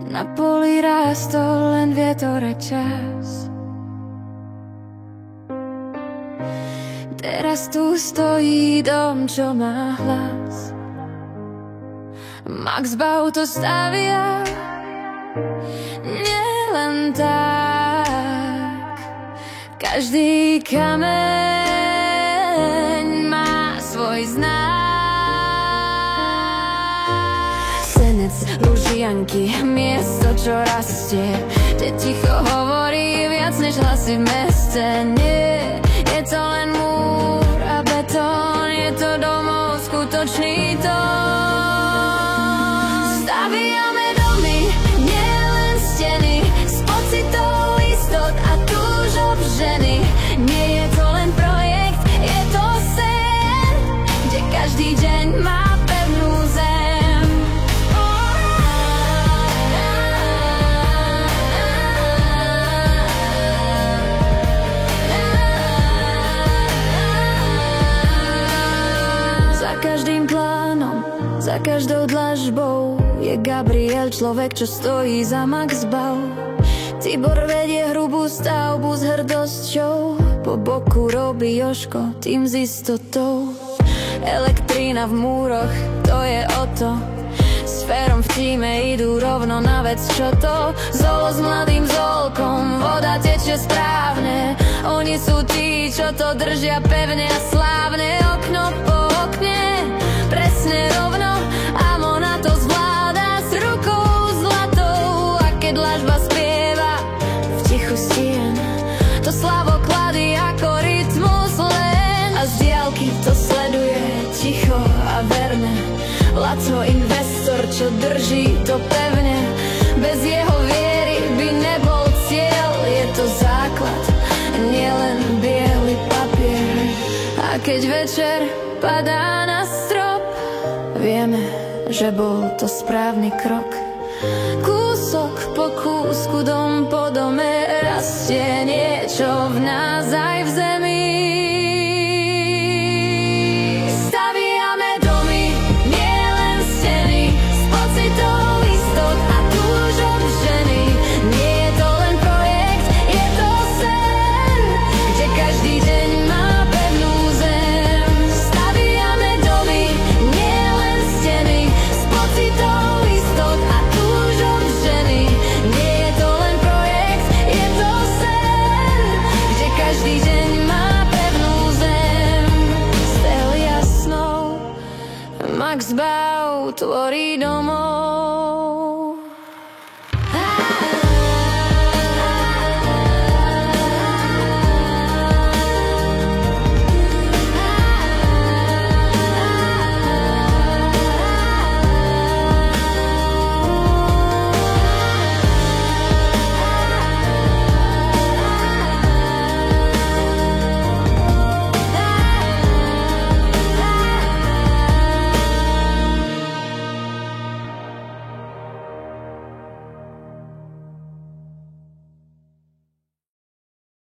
Na poli rástol len vietor a čas. Teraz tu stojí dom, čo má hlas. Max Bau to stavia nielen tak. Každý kameň má svoj znak. Senec, Lužianky, miesto, čo rastie, kde ticho hovorí viac než hlasy v meste. Nie, je to len múr a betón, je to domov skutočný tón. Staviame domy, nielen steny, s pocitou istot a túžob ženy. Nie je to len projekt, je to sen, kde každý deň má pevnú zem. Za každým plánom, za každou dlažbou je Gabriel, človek, čo stojí za Max Bau. Tibor vedie hrubú stavbu s hrdosťou, po boku robí Jožko tým s istotou. Elektrína v múroch, to je o to, s Ferom v tíme idú rovno na vec, čo to. Zolo s mladým Zolkom, voda teče správne, oni sú tí, čo to držia pevne a slávne. Okno po okne, presne rovno, Amo na to zvláda s rukou zlatou. A keď dlažba spieva v tichu stien, to Slavo kladí ako rytmus len. A z diaľky to sleduje ticho a verne Laco, investor, čo drží to pevne. Bez jeho viery by nebol cieľ, je to základ, nielen biely papier. A keď večer padá na strop, vieme, že bol to správny krok. Kúsok po kúsku, dom po dome rastie niečo v nás aj